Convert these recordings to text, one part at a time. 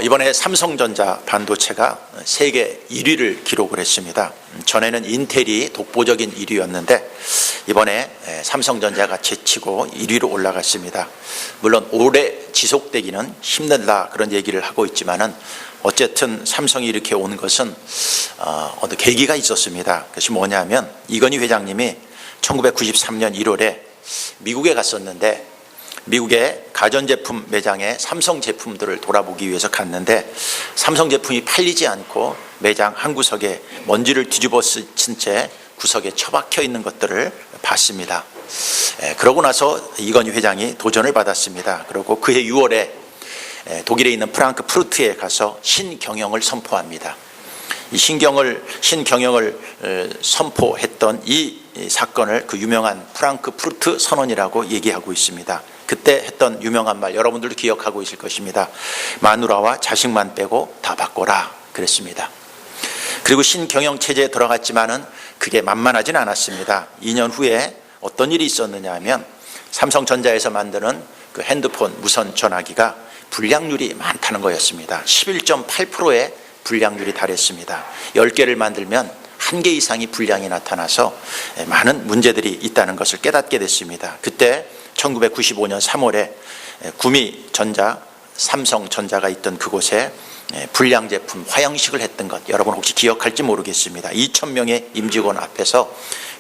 이번에 삼성전자 반도체가 세계 1위를 기록을 했습니다. 전에는 인텔이 독보적인 1위였는데 이번에 삼성전자가 제치고 1위로 올라갔습니다. 물론 오래 지속되기는 힘들다 그런 얘기를 하고 있지만은 어쨌든 삼성이 이렇게 온 것은 어느 계기가 있었습니다. 그것이 뭐냐면 이건희 회장님이 1993년 1월에 미국에 갔었는데 미국의 가전제품 매장에 삼성 제품들을 돌아보기 위해서 갔는데 삼성 제품이 팔리지 않고 매장 한 구석에 먼지를 뒤집어 쓴 채 구석에 처박혀 있는 것들을 봤습니다. 그러고 나서 이건희 회장이 도전을 받았습니다. 그리고 그해 6월에 독일에 있는 프랑크푸르트에 가서 신경영을 선포합니다. 이 신경영을 선포했던 이 사건을 그 유명한 프랑크푸르트 선언이라고 얘기하고 있습니다. 그때 했던 유명한 말 여러분들도 기억하고 있을 것입니다. 마누라와 자식만 빼고 다 바꿔라 그랬습니다. 그리고 신경영 체제에 들어갔지만은 그게 만만하진 않았습니다. 2년 후에 어떤 일이 있었느냐 하면 삼성전자에서 만드는 그 핸드폰 무선 전화기가 불량률이 많다는 거였습니다. 11.8%의 불량률이 달했습니다. 10개를 만들면 1개 이상이 불량이 나타나서 많은 문제들이 있다는 것을 깨닫게 됐습니다. 그때 1995년 3월에 구미전자, 삼성전자가 있던 그곳에 불량 제품 화형식을 했던 것 여러분 혹시 기억할지 모르겠습니다. 2,000명의 임직원 앞에서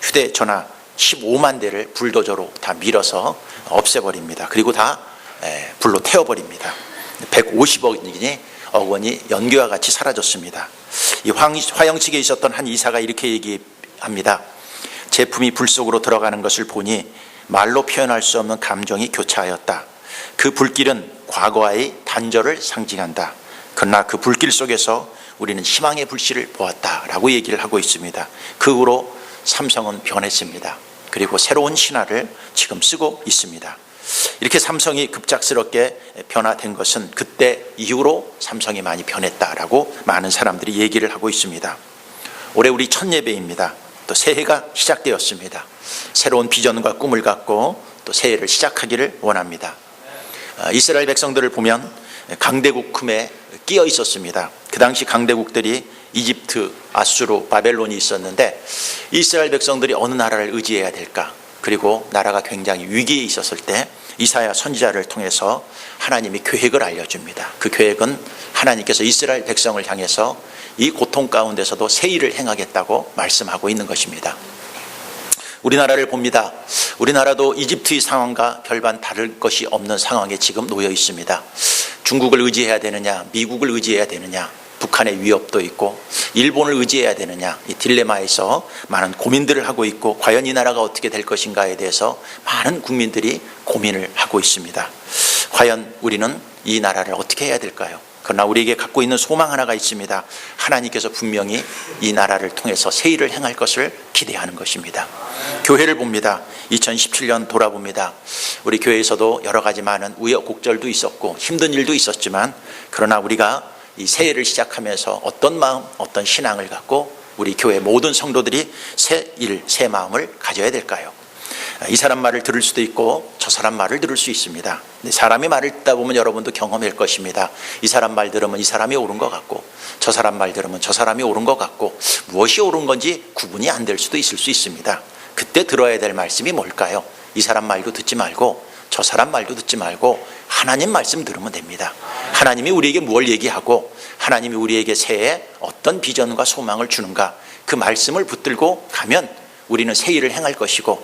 휴대전화 15만 대를 불도저로 다 밀어서 없애버립니다. 그리고 다 불로 태워버립니다. 150억 원이 연기와 같이 사라졌습니다. 이 화형식에 있었던 한 이사가 이렇게 얘기합니다. 제품이 불 속으로 들어가는 것을 보니 말로 표현할 수 없는 감정이 교차하였다. 그 불길은 과거의 단절을 상징한다. 그러나 그 불길 속에서 우리는 희망의 불씨를 보았다라고 얘기를 하고 있습니다. 그 후로 삼성은 변했습니다. 그리고 새로운 신화를 지금 쓰고 있습니다. 이렇게 삼성이 급작스럽게 변화된 것은 그때 이후로 삼성이 많이 변했다라고 많은 사람들이 얘기를 하고 있습니다. 올해 우리 첫 예배입니다. 또 새해가 시작되었습니다. 새로운 비전과 꿈을 갖고 또 새해를 시작하기를 원합니다. 이스라엘 백성들을 보면 강대국금에 끼어 있었습니다. 그 당시 강대국들이 이집트, 아수르, 바벨론이 있었는데 이스라엘 백성들이 어느 나라를 의지해야 될까? 그리고 나라가 굉장히 위기에 있었을 때 이사야 선지자를 통해서 하나님이 계획을 알려줍니다. 그 계획은 하나님께서 이스라엘 백성을 향해서 이 고통 가운데서도 새 일을 행하겠다고 말씀하고 있는 것입니다. 우리나라를 봅니다. 우리나라도 이집트의 상황과 별반 다를 것이 없는 상황에 지금 놓여 있습니다. 중국을 의지해야 되느냐, 미국을 의지해야 되느냐, 북한의 위협도 있고 일본을 의지해야 되느냐, 이 딜레마에서 많은 고민들을 하고 있고 과연 이 나라가 어떻게 될 것인가에 대해서 많은 국민들이 고민을 하고 있습니다. 과연 우리는 이 나라를 어떻게 해야 될까요? 그러나 우리에게 갖고 있는 소망 하나가 있습니다. 하나님께서 분명히 이 나라를 통해서 새 일을 행할 것을 기대하는 것입니다. 교회를 봅니다. 2017년 돌아봅니다. 우리 교회에서도 여러 가지 많은 우여곡절도 있었고 힘든 일도 있었지만 그러나 우리가 이 새해를 시작하면서 어떤 마음, 어떤 신앙을 갖고 우리 교회 모든 성도들이 새 일, 새 마음을 가져야 될까요? 이 사람 말을 들을 수도 있고 저 사람 말을 들을 수 있습니다. 사람의 말을 듣다 보면 여러분도 경험할 것입니다. 이 사람 말 들으면 이 사람이 옳은 것 같고 저 사람 말 들으면 저 사람이 옳은 것 같고 무엇이 옳은 건지 구분이 안 될 수도 있을 수 있습니다. 그때 들어야 될 말씀이 뭘까요? 이 사람 말도 듣지 말고 저 사람 말도 듣지 말고 하나님 말씀 들으면 됩니다. 하나님이 우리에게 무엇을 얘기하고 하나님이 우리에게 새해 어떤 비전과 소망을 주는가 그 말씀을 붙들고 가면 우리는 새 일을 행할 것이고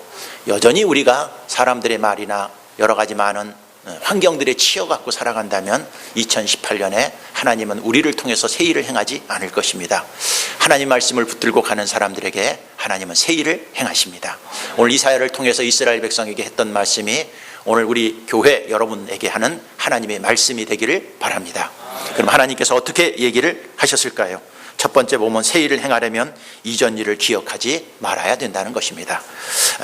여전히 우리가 사람들의 말이나 여러 가지 많은 환경들에 치여갖고 살아간다면 2018년에 하나님은 우리를 통해서 새 일을 행하지 않을 것입니다. 하나님 말씀을 붙들고 가는 사람들에게 하나님은 새 일을 행하십니다. 오늘 이사야를 통해서 이스라엘 백성에게 했던 말씀이 오늘 우리 교회 여러분에게 하는 하나님의 말씀이 되기를 바랍니다. 그럼 하나님께서 어떻게 얘기를 하셨을까요? 첫 번째 보면 새 일을 행하려면 이전 일을 기억하지 말아야 된다는 것입니다.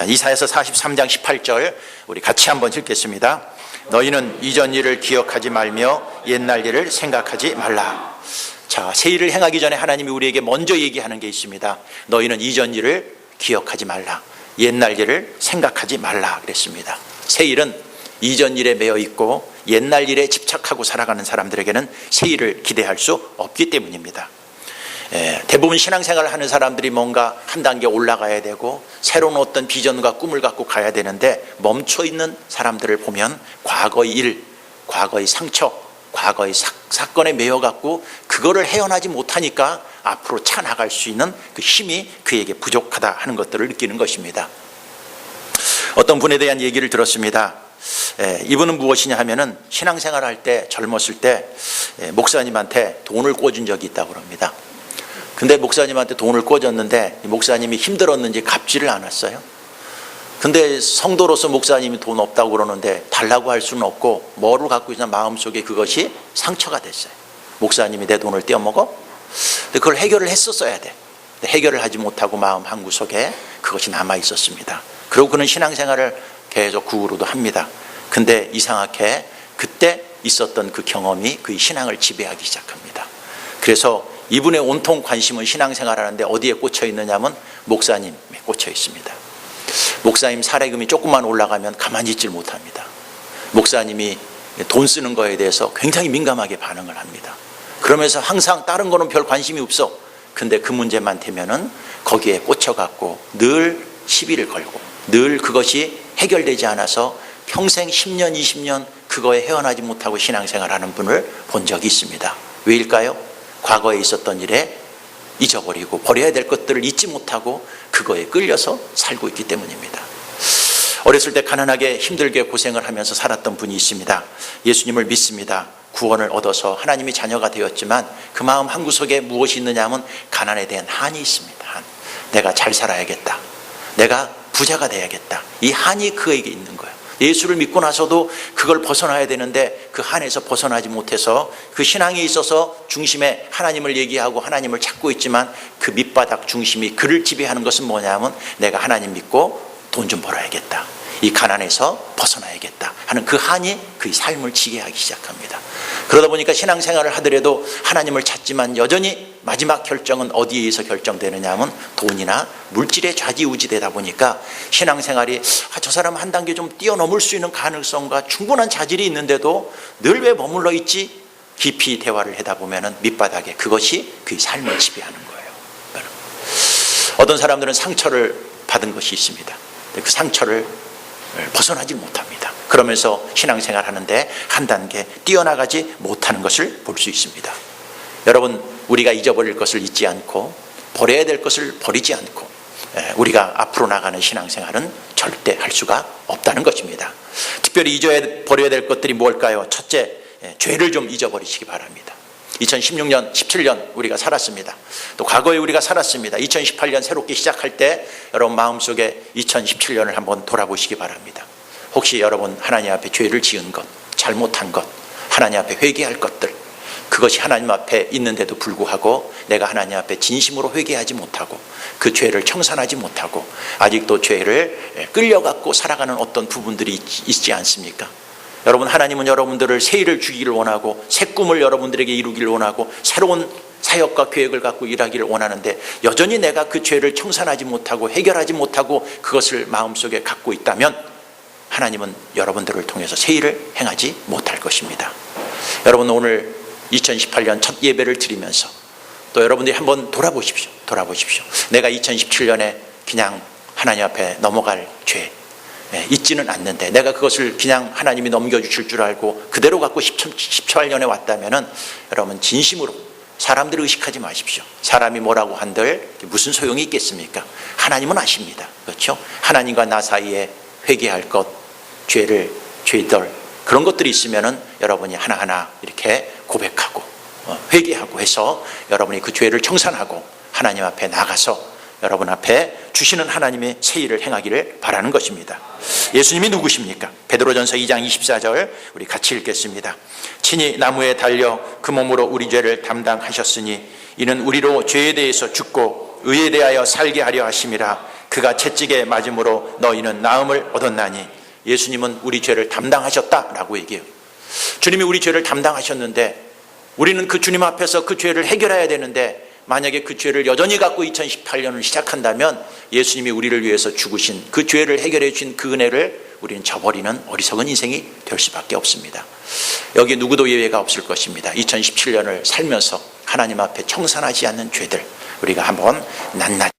이사야서 43장 18절 우리 같이 한번 읽겠습니다. 너희는 이전 일을 기억하지 말며 옛날 일을 생각하지 말라. 자, 새 일을 행하기 전에 하나님이 우리에게 먼저 얘기하는 게 있습니다. 너희는 이전 일을 기억하지 말라. 옛날 일을 생각하지 말라 그랬습니다. 새 일은 이전 일에 매여 있고 옛날 일에 집착하고 살아가는 사람들에게는 새 일을 기대할 수 없기 때문입니다. 대부분 신앙생활을 하는 사람들이 뭔가 한 단계 올라가야 되고 새로운 어떤 비전과 꿈을 갖고 가야 되는데 멈춰있는 사람들을 보면 과거의 일, 과거의 상처, 과거의 사건에 매여갖고 그거를 헤어나지 못하니까 앞으로 차 나갈 수 있는 그 힘이 그에게 부족하다 하는 것들을 느끼는 것입니다. 어떤 분에 대한 얘기를 들었습니다. 이분은 무엇이냐 하면은 신앙생활 할 때 젊었을 때 목사님한테 돈을 꿔준 적이 있다고 합니다. 근데 목사님한테 돈을 꿔줬는데 목사님이 힘들었는지 갚지를 않았어요. 근데 성도로서 목사님이 돈 없다고 그러는데 달라고 할 수는 없고 뭐를 갖고 있나 마음속에 그것이 상처가 됐어요. 목사님이 내 돈을 떼어먹어? 근데 그걸 해결을 했었어야 돼. 근데 해결을 하지 못하고 마음 한구석에 그것이 남아 있었습니다. 그리고 그는 신앙생활을 계속 그 후로도 합니다. 근데 이상하게 그때 있었던 그 경험이 그의 신앙을 지배하기 시작합니다. 그래서 이분의 온통 관심은 신앙생활하는데 어디에 꽂혀 있느냐면 목사님에 꽂혀 있습니다. 목사님 사례금이 조금만 올라가면 가만히 있질 못합니다. 목사님이 돈 쓰는 거에 대해서 굉장히 민감하게 반응을 합니다. 그러면서 항상 다른 거는 별 관심이 없어. 근데 그 문제만 되면은 거기에 꽂혀갖고 늘 시비를 걸고 늘 그것이 해결되지 않아서 평생 10년, 20년 그거에 헤어나지 못하고 신앙생활하는 분을 본 적이 있습니다. 왜일까요? 과거에 있었던 일에 잊어버리고 버려야 될 것들을 잊지 못하고 그거에 끌려서 살고 있기 때문입니다. 어렸을 때 가난하게 힘들게 고생을 하면서 살았던 분이 있습니다. 예수님을 믿습니다. 구원을 얻어서 하나님의 자녀가 되었지만 그 마음 한구석에 무엇이 있느냐 하면 가난에 대한 한이 있습니다. 한. 내가 잘 살아야겠다. 내가 부자가 돼야겠다. 이 한이 그에게 있는 거예요. 예수를 믿고 나서도 그걸 벗어나야 되는데 그 한에서 벗어나지 못해서 그 신앙에 있어서 중심에 하나님을 얘기하고 하나님을 찾고 있지만 그 밑바닥 중심이 그를 지배하는 것은 뭐냐면 내가 하나님 믿고 돈 좀 벌어야겠다. 이 가난에서 벗어나야겠다 하는 그 한이 그의 삶을 지배하기 시작합니다. 그러다 보니까 신앙생활을 하더라도 하나님을 찾지만 여전히 마지막 결정은 어디에서 결정되느냐 하면 돈이나 물질에 좌지우지되다 보니까 신앙생활이 저 사람 한 단계 좀 뛰어넘을 수 있는 가능성과 충분한 자질이 있는데도 늘 왜 머물러 있지? 깊이 대화를 하다 보면 밑바닥에 그것이 그의 삶을 지배하는 거예요. 어떤 사람들은 상처를 받은 것이 있습니다. 그 상처를 벗어나지 못합니다. 그러면서 신앙생활 하는데 한 단계 뛰어나가지 못하는 것을 볼 수 있습니다. 여러분, 우리가 잊어버릴 것을 잊지 않고 버려야 될 것을 버리지 않고 우리가 앞으로 나가는 신앙생활은 절대 할 수가 없다는 것입니다. 특별히 버려야 될 것들이 뭘까요? 첫째, 죄를 좀 잊어버리시기 바랍니다. 2016년, 17년 우리가 살았습니다. 또 과거에 우리가 살았습니다. 2018년 새롭게 시작할 때 여러분 마음속에 2017년을 한번 돌아보시기 바랍니다. 혹시 여러분 하나님 앞에 죄를 지은 것, 잘못한 것, 하나님 앞에 회개할 것들, 그것이 하나님 앞에 있는데도 불구하고 내가 하나님 앞에 진심으로 회개하지 못하고 그 죄를 청산하지 못하고 아직도 죄를 끌려갖고 살아가는 어떤 부분들이 있지 않습니까? 여러분, 하나님은 여러분들을 새 일을 주기를 원하고 새 꿈을 여러분들에게 이루기를 원하고 새로운 사역과 계획을 갖고 일하기를 원하는데 여전히 내가 그 죄를 청산하지 못하고 해결하지 못하고 그것을 마음속에 갖고 있다면 하나님은 여러분들을 통해서 새 일을 행하지 못할 것입니다. 여러분, 오늘 2018년 첫 예배를 드리면서 또 여러분들이 한번 돌아보십시오. 내가 2017년에 그냥 하나님 앞에 넘어갈 죄 잊지는 않는데 내가 그것을 그냥 하나님이 넘겨주실 줄 알고 그대로 갖고 18년에 왔다면 여러분 진심으로 사람들을 의식하지 마십시오. 사람이 뭐라고 한들 무슨 소용이 있겠습니까? 하나님은 아십니다. 그렇죠? 하나님과 나 사이에 회개할 것, 죄들 그런 것들이 있으면은 여러분이 하나하나 이렇게 고백하고 회개하고 해서 여러분이 그 죄를 청산하고 하나님 앞에 나가서 여러분 앞에 주시는 하나님의 새 일을 행하기를 바라는 것입니다. 예수님이 누구십니까? 베드로전서 2장 24절 우리 같이 읽겠습니다. 친히 나무에 달려 그 몸으로 우리 죄를 담당하셨으니 이는 우리로 죄에 대해서 죽고 의에 대하여 살게 하려 하심이라. 그가 채찍에 맞음으로 너희는 나음을 얻었나니. 예수님은 우리 죄를 담당하셨다라고 얘기해요. 주님이 우리 죄를 담당하셨는데 우리는 그 주님 앞에서 그 죄를 해결해야 되는데 만약에 그 죄를 여전히 갖고 2018년을 시작한다면 예수님이 우리를 위해서 죽으신 그 죄를 해결해 주신 그 은혜를 우리는 저버리는 어리석은 인생이 될 수밖에 없습니다. 여기 누구도 예외가 없을 것입니다. 2017년을 살면서 하나님 앞에 청산하지 않는 죄들, 우리가 한번 낱낱이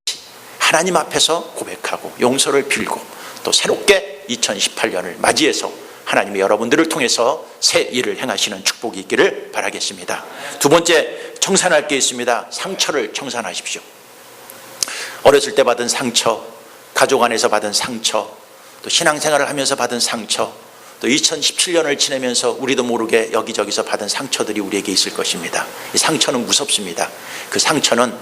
하나님 앞에서 고백하고 용서를 빌고 또 새롭게 2018년을 맞이해서 하나님이 여러분들을 통해서 새 일을 행하시는 축복이 있기를 바라겠습니다. 두 번째, 청산할 게 있습니다. 상처를 청산하십시오. 어렸을 때 받은 상처, 가족 안에서 받은 상처, 또 신앙생활을 하면서 받은 상처, 또 2017년을 지내면서 우리도 모르게 여기저기서 받은 상처들이 우리에게 있을 것입니다. 이 상처는 무섭습니다. 그 상처는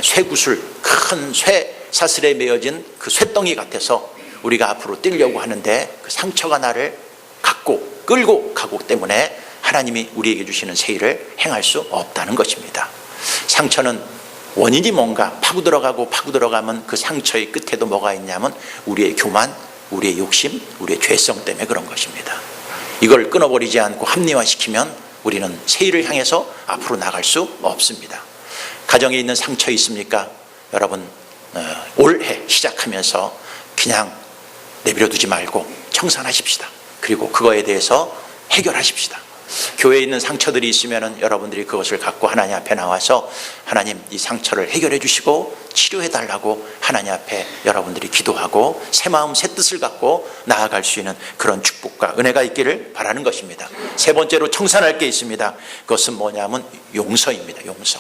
쇠구슬, 큰 쇠 사슬에 매어진 그 쇠덩이 같아서 우리가 앞으로 뛰려고 하는데 그 상처가 나를 갖고 끌고 가고 때문에 하나님이 우리에게 주시는 새 일을 행할 수 없다는 것입니다. 상처는 원인이 뭔가 파고들어가면 그 상처의 끝에도 뭐가 있냐면 우리의 교만, 우리의 욕심, 우리의 죄성 때문에 그런 것입니다. 이걸 끊어버리지 않고 합리화시키면 우리는 새 일을 향해서 앞으로 나갈 수 없습니다. 가정에 있는 상처 있습니까? 여러분, 올해 시작하면서 그냥 내버려 두지 말고 청산하십시다. 그리고 그거에 대해서 해결하십시다. 교회에 있는 상처들이 있으면 여러분들이 그것을 갖고 하나님 앞에 나와서 하나님, 이 상처를 해결해 주시고 치료해 달라고 하나님 앞에 여러분들이 기도하고 새 마음 새 뜻을 갖고 나아갈 수 있는 그런 축복과 은혜가 있기를 바라는 것입니다. 세 번째로 청산할 게 있습니다. 그것은 뭐냐면 용서입니다. 용서.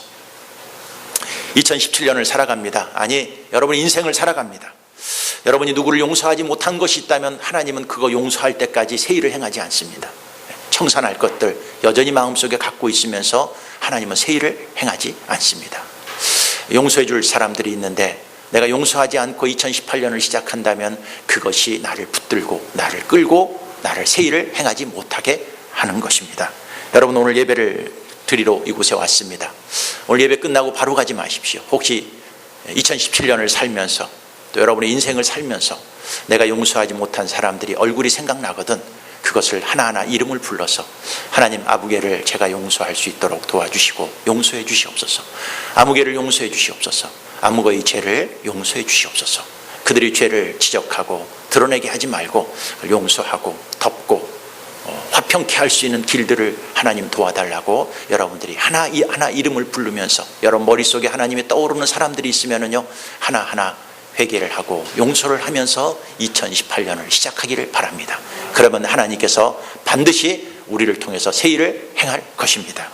2017년을 살아갑니다. 아니, 여러분 인생을 살아갑니다. 여러분이 누구를 용서하지 못한 것이 있다면 하나님은 그거 용서할 때까지 새 일을 행하지 않습니다. 청산할 것들 여전히 마음속에 갖고 있으면서 하나님은 새 일을 행하지 않습니다. 용서해 줄 사람들이 있는데 내가 용서하지 않고 2018년을 시작한다면 그것이 나를 붙들고 나를 끌고 나를 새 일을 행하지 못하게 하는 것입니다. 여러분, 오늘 예배를 드리러 이곳에 왔습니다. 오늘 예배 끝나고 바로 가지 마십시오. 혹시 2017년을 살면서 또 여러분의 인생을 살면서 내가 용서하지 못한 사람들이 얼굴이 생각나거든 그것을 하나하나 이름을 불러서 하나님, 아무개를 제가 용서할 수 있도록 도와주시고 용서해 주시옵소서. 아무개를 용서해 주시옵소서. 아무개의 죄를 용서해 주시옵소서. 그들의 죄를 지적하고 드러내게 하지 말고 용서하고 덮고 화평케 할 수 있는 길들을 하나님 도와달라고 여러분들이 하나 이름을 부르면서 여러분 머릿속에 하나님이 떠오르는 사람들이 있으면은요, 하나하나 회개를 하고 용서를 하면서 2018년을 시작하기를 바랍니다. 그러면 하나님께서 반드시 우리를 통해서 새 일을 행할 것입니다.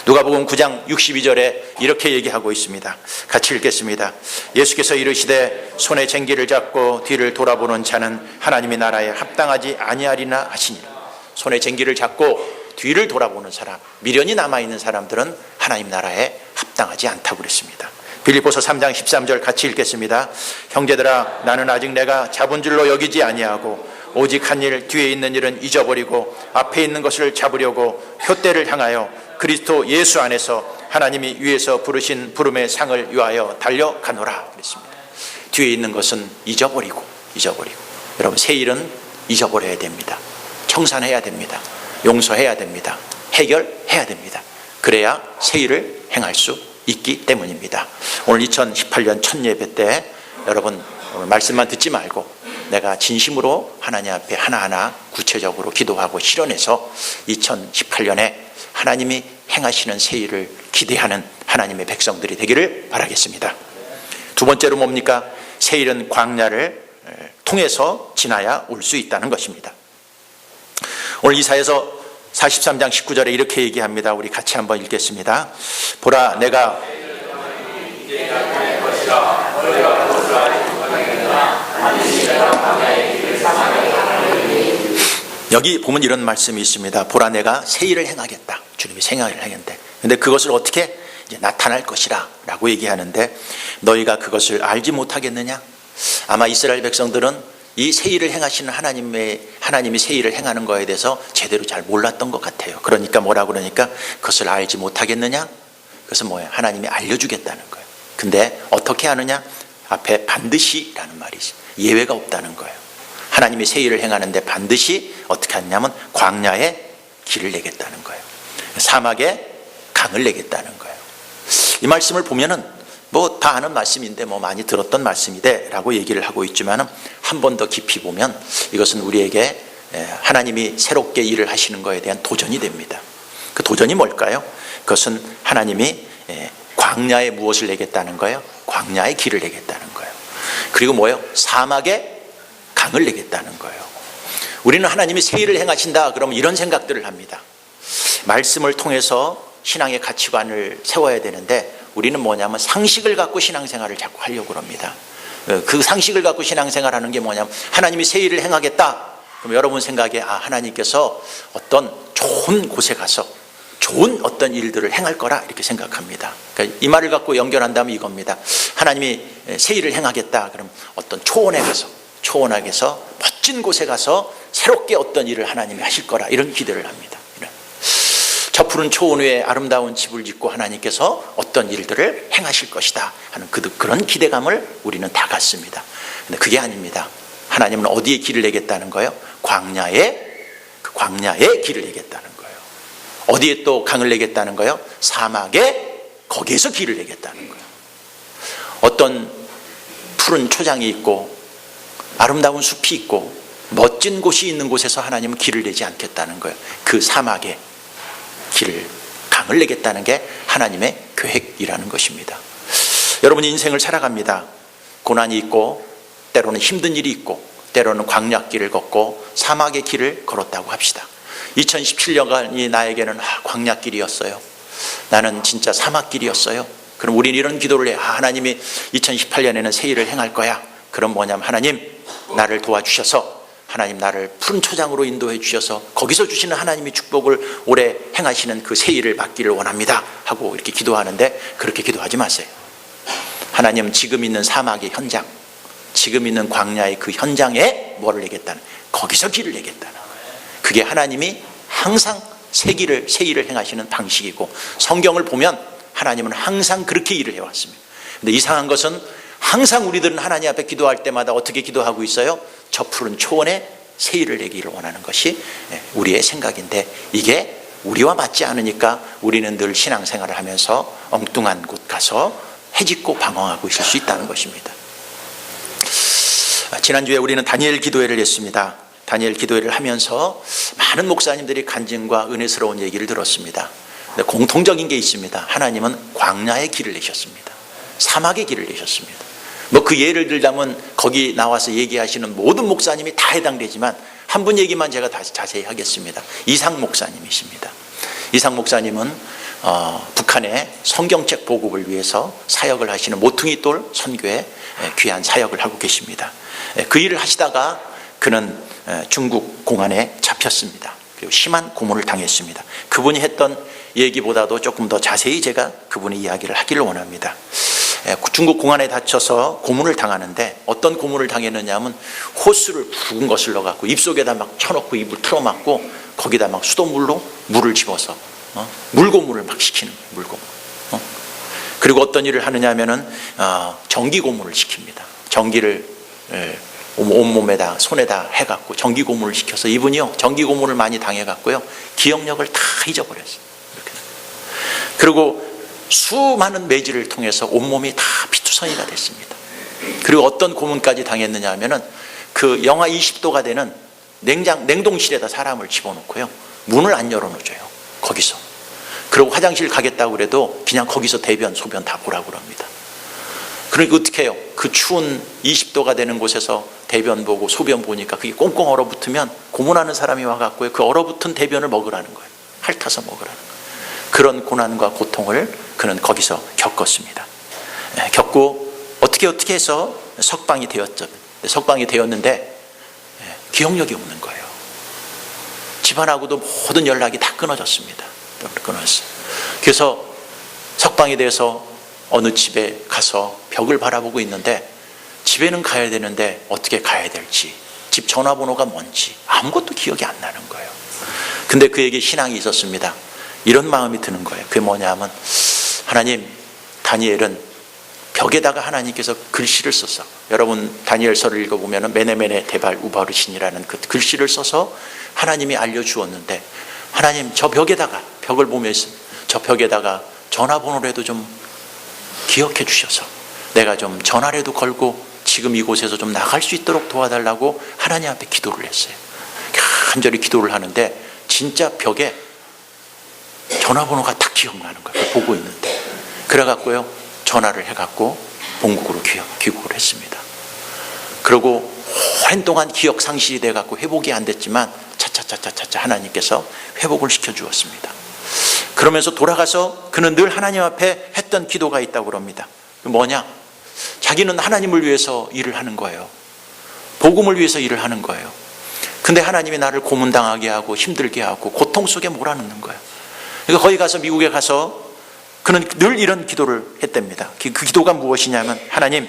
누가복음 9장 62절에 이렇게 얘기하고 있습니다. 같이 읽겠습니다. 예수께서 이르시되 손에 쟁기를 잡고 뒤를 돌아보는 자는 하나님의 나라에 합당하지 아니하리나 하시니라. 손에 쟁기를 잡고 뒤를 돌아보는 사람, 미련이 남아있는 사람들은 하나님 나라에 합당하지 않다고 그랬습니다. 빌립보서 3장 13절 같이 읽겠습니다. 형제들아, 나는 아직 내가 잡은 줄로 여기지 아니하고 오직 한 일, 뒤에 있는 일은 잊어버리고 앞에 있는 것을 잡으려고 표대를 향하여 그리스도 예수 안에서 하나님이 위에서 부르신 부름의 상을 위하여 달려가노라 그랬습니다. 뒤에 있는 것은 잊어버리고 여러분, 새 일은 잊어버려야 됩니다. 청산해야 됩니다. 용서해야 됩니다. 해결해야 됩니다. 그래야 새 일을 행할 수 있기 때문입니다. 오늘 2018년 첫 예배 때 여러분 오늘 말씀만 듣지 말고 내가 진심으로 하나님 앞에 하나하나 구체적으로 기도하고 실현해서 2018년에 하나님이 행하시는 새 일을 기대하는 하나님의 백성들이 되기를 바라겠습니다. 두 번째로 뭡니까? 새 일은 광야를 통해서 지나야 올 수 있다는 것입니다. 오늘 이사야서 43장 19절에 이렇게 얘기합니다. 우리 같이 한번 읽겠습니다. 보라, 내가 여기 보면 이런 말씀이 있습니다. 보라, 내가 새 일을 행하겠다. 주님이 새 일을 행했는데, 근데 그것을 어떻게 이제 나타날 것이라 라고 얘기하는데 너희가 그것을 알지 못하겠느냐? 아마 이스라엘 백성들은 이 새 일을 행하시는 하나님이 새 일을 행하는 거에 대해서 제대로 잘 몰랐던 것 같아요. 그러니까 뭐라고 그러니까 그것을 알지 못하겠느냐? 그것은 뭐예요? 하나님이 알려주겠다는 거예요. 근데 어떻게 하느냐? 앞에 반드시라는 말이 있어요. 예외가 없다는 거예요. 하나님이 새 일을 행하는데 반드시 어떻게 하냐면 광야에 길을 내겠다는 거예요. 사막에 강을 내겠다는 거예요. 이 말씀을 보면은 뭐 다 아는 말씀인데 뭐 많이 들었던 말씀이데 라고 얘기를 하고 있지만은 한 번 더 깊이 보면 이것은 우리에게 하나님이 새롭게 일을 하시는 것에 대한 도전이 됩니다. 그 도전이 뭘까요? 그것은 하나님이 광야에 무엇을 내겠다는 거예요? 광야에 길을 내겠다는 거예요. 그리고 뭐예요? 사막에 강을 내겠다는 거예요. 우리는 하나님이 새 일을 행하신다 그러면 이런 생각들을 합니다. 말씀을 통해서 신앙의 가치관을 세워야 되는데 우리는 뭐냐면 상식을 갖고 신앙생활을 자꾸 하려고 합니다. 그 상식을 갖고 신앙생활하는 게 뭐냐면 하나님이 새 일을 행하겠다. 그럼 여러분 생각에 하나님께서 어떤 좋은 곳에 가서 좋은 어떤 일들을 행할 거라 이렇게 생각합니다. 그러니까 이 말을 갖고 연결한다면 이겁니다. 하나님이 새 일을 행하겠다. 그럼 어떤 초원에서 멋진 곳에 가서 새롭게 어떤 일을 하나님이 하실 거라 이런 기대를 합니다. 저 푸른 초원 위에 아름다운 집을 짓고 하나님께서 어떤 일들을 행하실 것이다 하는 그런 기대감을 우리는 다 갖습니다. 근데 그게 아닙니다. 하나님은 어디에 길을 내겠다는 거예요? 광야에 길을 내겠다는 거예요. 어디에 또 강을 내겠다는 거예요? 사막에 거기에서 길을 내겠다는 거예요. 어떤 푸른 초장이 있고 아름다운 숲이 있고 멋진 곳이 있는 곳에서 하나님은 길을 내지 않겠다는 거예요. 그 사막에 강을 내겠다는 게 하나님의 계획이라는 것입니다. 여러분이 인생을 살아갑니다. 고난이 있고 때로는 힘든 일이 있고 때로는 광야길을 걷고 사막의 길을 걸었다고 합시다. 2017년간이 나에게는 광야길이었어요. 나는 진짜 사막길이었어요. 그럼 우리는 이런 기도를 해요. 하나님이 2018년에는 새 일을 행할 거야. 그럼 뭐냐면 하나님 나를 도와주셔서 하나님 나를 푸른 초장으로 인도해 주셔서 거기서 주시는 하나님의 축복을 올해 행하시는 그 새 일을 받기를 원합니다 하고 이렇게 기도하는데 그렇게 기도하지 마세요. 하나님 지금 있는 사막의 현장, 지금 있는 광야의 그 현장에 뭐를 내겠다는, 거기서 길을 내겠다는 거예요. 그게 하나님이 항상 새 일을 행하시는 방식이고 성경을 보면 하나님은 항상 그렇게 일을 해왔습니다. 근데 이상한 것은 항상 우리들은 하나님 앞에 기도할 때마다 어떻게 기도하고 있어요? 저 푸른 초원에 새 일을 내기를 원하는 것이 우리의 생각인데 이게 우리와 맞지 않으니까 우리는 늘 신앙생활을 하면서 엉뚱한 곳 가서 해집고 방황하고 있을 수 있다는 것입니다. 지난주에 우리는 다니엘 기도회를 했습니다. 다니엘 기도회를 하면서 많은 목사님들이 간증과 은혜스러운 얘기를 들었습니다. 공통적인 게 있습니다. 하나님은 광야의 길을 내셨습니다. 사막의 길을 내셨습니다. 뭐 그 예를 들자면 거기 나와서 얘기하시는 모든 목사님이 다 해당되지만 한 분 얘기만 제가 다시 자세히 하겠습니다. 이상 목사님이십니다. 이상 목사님은 북한의 성경책 보급을 위해서 사역을 하시는 모퉁이돌 선교회 귀한 사역을 하고 계십니다. 그 일을 하시다가 그는 중국 공안에 잡혔습니다. 그리고 심한 고문을 당했습니다. 그분이 했던 얘기보다도 조금 더 자세히 제가 그분의 이야기를 하기를 원합니다. 중국 공안에 다쳐서 고문을 당하는데 어떤 고문을 당했느냐 하면 호스를 붉은 것을 넣어갖고 입속에다 막 쳐놓고 입을 틀어막고 거기다 막 수돗물로 물을 집어서 물고문을 막 시키는 거예요. 물고문. 그리고 어떤 일을 하느냐 하면은 전기 고문을 시킵니다. 전기를 온몸에다 손에다 해갖고 전기 고문을 시켜서 이분이요 전기 고문을 많이 당해갖고요 기억력을 다 잊어버렸어요. 이렇게. 그리고 수많은 매질을 통해서 온몸이 다 피투성이가 됐습니다. 그리고 어떤 고문까지 당했느냐 하면은 그 영하 20도가 되는 냉동실에다 사람을 집어넣고요 문을 안 열어놓줘요. 거기서. 그리고 화장실 가겠다고 그래도 그냥 거기서 대변 소변 다 보라고 합니다. 그러니까 어떻게 해요? 그 추운 20도가 되는 곳에서 대변 보고 소변 보니까 그게 꽁꽁 얼어붙으면 고문하는 사람이 와갖고요 그 얼어붙은 대변을 먹으라는 거예요. 핥아서 먹으라는 거예요. 그런 고난과 고통을 그는 거기서 겪었습니다. 겪고 어떻게 해서 석방이 되었죠. 석방이 되었는데 기억력이 없는 거예요. 집안하고도 모든 연락이 다 끊어졌습니다. 끊어졌어요. 그래서 석방이 돼서 어느 집에 가서 벽을 바라보고 있는데 집에는 가야 되는데 어떻게 가야 될지, 집 전화번호가 뭔지 아무것도 기억이 안 나는 거예요. 근데 그에게 신앙이 있었습니다. 이런 마음이 드는 거예요. 그게 뭐냐 하면 하나님, 다니엘은 벽에다가 하나님께서 글씨를 써서, 여러분 다니엘서를 읽어보면 메네메네 데발 우바르신이라는 그 글씨를 써서 하나님이 알려주었는데 하나님 저 벽에다가, 벽을 보면서 저 벽에다가 전화번호라도 좀 기억해 주셔서 내가 좀 전화라도 걸고 지금 이곳에서 좀 나갈 수 있도록 도와달라고 하나님 앞에 기도를 했어요. 간절히 기도를 하는데 진짜 벽에 전화번호가 딱 기억나는 거예요. 보고 있는데. 그래갖고요, 전화를 해갖고 본국으로 귀국을 했습니다. 그리고 오랜 동안 기억 상실이 돼갖고 회복이 안 됐지만 차차차차차 하나님께서 회복을 시켜주었습니다. 그러면서 돌아가서 그는 늘 하나님 앞에 했던 기도가 있다고 그럽니다. 뭐냐? 자기는 하나님을 위해서 일을 하는 거예요. 복음을 위해서 일을 하는 거예요. 근데 하나님이 나를 고문당하게 하고 힘들게 하고 고통 속에 몰아넣는 거예요. 그러니까 거기 가서, 미국에 가서 그는 늘 이런 기도를 했답니다. 그 기도가 무엇이냐면, 하나님,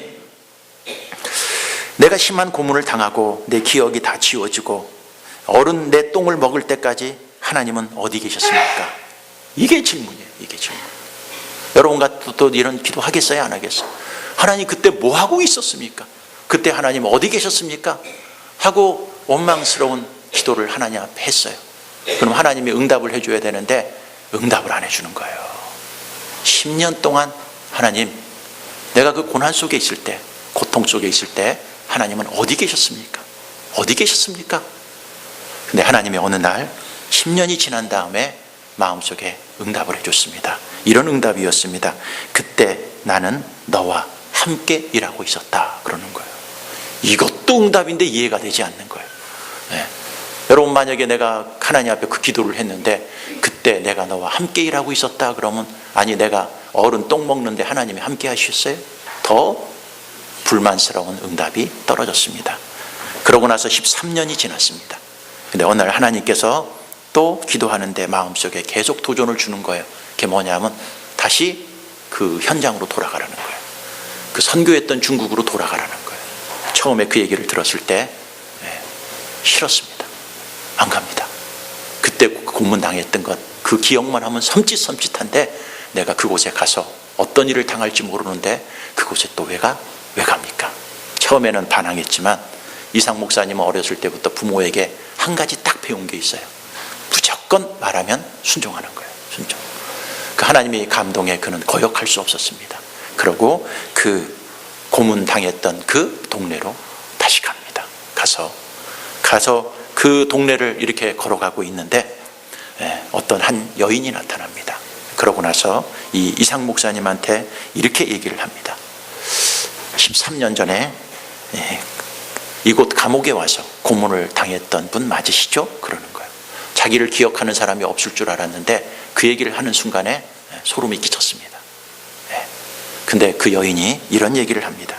내가 심한 고문을 당하고 내 기억이 다 지워지고 어른 내 똥을 먹을 때까지 하나님은 어디 계셨습니까? 이게 질문이에요. 이게 질문. 여러분과 또 이런 기도 하겠어요? 안 하겠어요? 하나님 그때 뭐 하고 있었습니까? 그때 하나님 어디 계셨습니까? 하고 원망스러운 기도를 하나님 앞에 했어요. 그럼 하나님이 응답을 해줘야 되는데 응답을 안 해주는 거예요. 10년 동안 하나님, 내가 그 고난 속에 있을 때, 고통 속에 있을 때 하나님은 어디 계셨습니까? 어디 계셨습니까? 근데 하나님이 어느 날 10년이 지난 다음에 마음속에 응답을 해줬습니다. 이런 응답이었습니다. 그때 나는 너와 함께 일하고 있었다 그러는 거예요. 이것도 응답인데 이해가 되지 않는 거예요. 네. 여러분, 만약에 내가 하나님 앞에 그 기도를 했는데 그때 내가 너와 함께 일하고 있었다 그러면, 아니 내가 어른 똥 먹는데 하나님이 함께 하셨어요? 더 불만스러운 응답이 떨어졌습니다. 그러고 나서 13년이 지났습니다. 근데 어느 날 하나님께서 또 기도하는데 마음속에 계속 도전을 주는 거예요. 그게 뭐냐면 다시 그 현장으로 돌아가라는 거예요. 그 선교했던 중국으로 돌아가라는 거예요. 처음에 그 얘기를 들었을 때 싫었습니다. 안 갑니다. 그때 고문당했던 것, 그 기억만 하면 섬찟섬찟한데 내가 그곳에 가서 어떤 일을 당할지 모르는데 그곳에 또 왜 갑니까? 처음에는 반항했지만 이상 목사님은 어렸을 때부터 부모에게 한 가지 딱 배운 게 있어요. 무조건 말하면 순종하는 거예요. 순종. 그 하나님의 감동에 그는 거역할 수 없었습니다. 그러고 그 고문당했던 그 동네로 다시 갑니다. 가서 그 동네를 이렇게 걸어가고 있는데 어떤 한 여인이 나타납니다. 그러고 나서 이 이상 목사님한테 이렇게 얘기를 합니다. 13년 전에 이곳 감옥에 와서 고문을 당했던 분 맞으시죠? 그러는 거예요. 자기를 기억하는 사람이 없을 줄 알았는데 그 얘기를 하는 순간에 소름이 끼쳤습니다. 근데 그 여인이 이런 얘기를 합니다.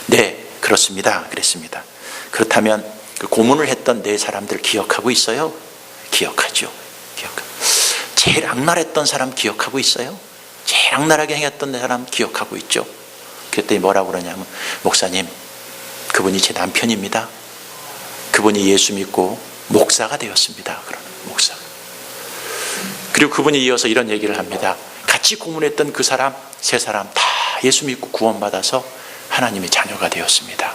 네, 그렇습니다. 그랬습니다. 그렇다면 그 고문을 했던 네 사람들 기억하고 있어요? 기억하죠. 제일 악랄했던 사람 기억하고 있어요? 제일 악랄하게 행했던 사람 기억하고 있죠. 그랬더니 뭐라고 그러냐면, 목사님, 그분이 제 남편입니다. 그분이 예수 믿고 목사가 되었습니다. 그러는 목사. 그리고 그분이 이어서 이런 얘기를 합니다. 같이 고문했던 그 사람, 세 사람 다 예수 믿고 구원받아서 하나님의 자녀가 되었습니다.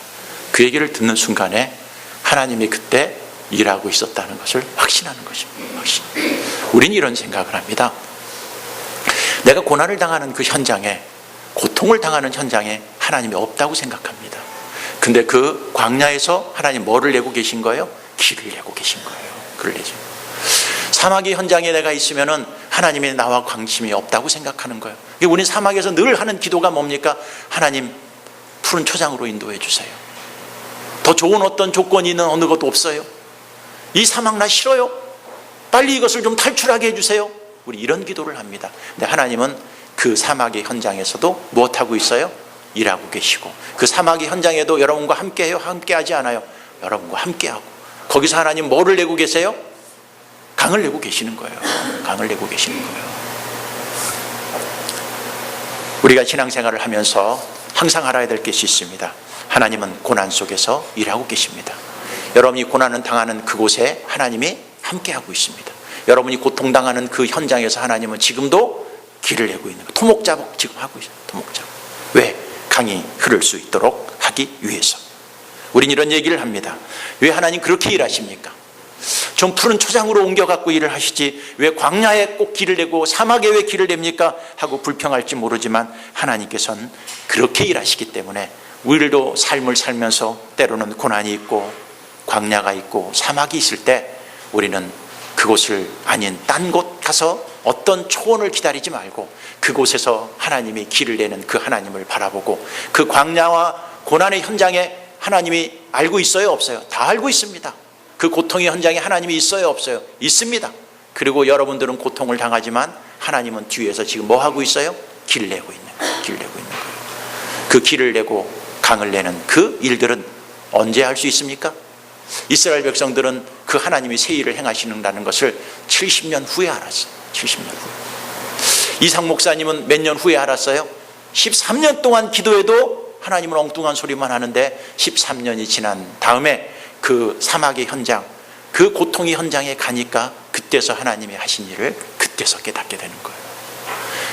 그 얘기를 듣는 순간에 하나님이 그때 일하고 있었다는 것을 확신하는 것입니다. 확신. 우리는 이런 생각을 합니다. 내가 고난을 당하는 그 현장에, 고통을 당하는 현장에 하나님이 없다고 생각합니다. 근데 그 광야에서 하나님 뭐를 내고 계신 거예요? 길을 내고 계신 거예요. 길을 내죠. 사막의 현장에 내가 있으면은 하나님이 나와 관심이 없다고 생각하는 거예요. 우리는 사막에서 늘 하는 기도가 뭡니까? 하나님, 푸른 초장으로 인도해 주세요. 더 좋은 어떤 조건이 있는 어느 것도 없어요. 이 사막 나 싫어요. 빨리 이것을 좀 탈출하게 해주세요. 우리 이런 기도를 합니다. 근데 하나님은 그 사막의 현장에서도 무엇하고 있어요? 일하고 계시고, 그 사막의 현장에도 여러분과 함께해요? 함께하지 않아요? 여러분과 함께하고, 거기서 하나님 뭐를 내고 계세요? 강을 내고 계시는 거예요. 강을 내고 계시는 거예요. 우리가 신앙생활을 하면서 항상 알아야 될 것이 있습니다. 하나님은 고난 속에서 일하고 계십니다. 여러분이 고난을 당하는 그곳에 하나님이 함께하고 있습니다. 여러분이 고통당하는 그 현장에서 하나님은 지금도 길을 내고 있는 거예요. 토목자복 지금 하고 있어요. 토목자복. 왜? 강이 흐를 수 있도록 하기 위해서. 우린 이런 얘기를 합니다. 왜 하나님 그렇게 일하십니까? 좀 푸른 초장으로 옮겨갖고 일을 하시지 왜 광야에 꼭 길을 내고 사막에 왜 길을 냅니까? 하고 불평할지 모르지만 하나님께서는 그렇게 일하시기 때문에 우리도 삶을 살면서 때로는 고난이 있고 광야가 있고 사막이 있을 때 우리는 그곳을 아닌 딴 곳 가서 어떤 초원을 기다리지 말고 그곳에서 하나님이 길을 내는 그 하나님을 바라보고 그 광야와 고난의 현장에 하나님이 알고 있어요? 없어요? 다 알고 있습니다. 그 고통의 현장에 하나님이 있어요? 없어요? 있습니다. 그리고 여러분들은 고통을 당하지만 하나님은 뒤에서 지금 뭐 하고 있어요? 길을 내고 있는 거예요. 길을 내고 있는 거예요. 그 길을 내고 강을 내는 그 일들은 언제 할 수 있습니까? 이스라엘 백성들은 그 하나님이 새 일을 행하시는다는 것을 70년 후에 알았어요. 70년 후에. 이상 목사님은 몇 년 후에 알았어요? 13년 동안 기도해도 하나님은 엉뚱한 소리만 하는데 13년이 지난 다음에 그 사막의 현장, 그 고통의 현장에 가니까 그때서 하나님이 하신 일을 그때서 깨닫게 되는 거예요.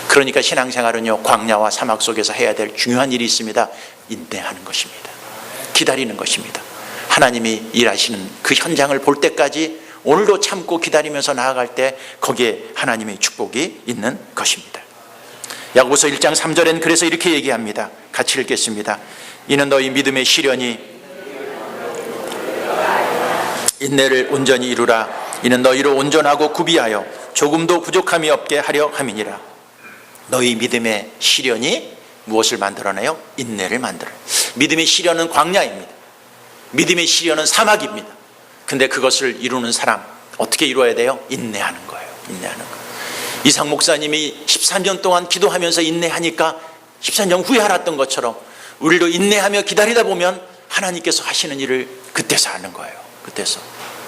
그러니까 신앙생활은요, 광야와 사막 속에서 해야 될 중요한 일이 있습니다. 인내하는 것입니다. 기다리는 것입니다. 하나님이 일하시는 그 현장을 볼 때까지 오늘도 참고 기다리면서 나아갈 때 거기에 하나님의 축복이 있는 것입니다. 야고보서 1장 3절엔 그래서 이렇게 얘기합니다. 같이 읽겠습니다. 이는 너희 믿음의 시련이 인내를 온전히 이루라. 이는 너희로 온전하고 구비하여 조금도 부족함이 없게 하려 함이니라. 너희 믿음의 시련이 무엇을 만들어내요? 인내를 만들어요. 믿음의 시련은 광야입니다. 믿음의 시련은 사막입니다. 근데 그것을 이루는 사람 어떻게 이루어야 돼요? 인내하는 거예요. 인내하는 거예요. 이상 목사님이 14년 동안 기도하면서 인내하니까 14년 후에 알았던 것처럼 우리도 인내하며 기다리다 보면 하나님께서 하시는 일을 그때서 하는 거예요. 그때서.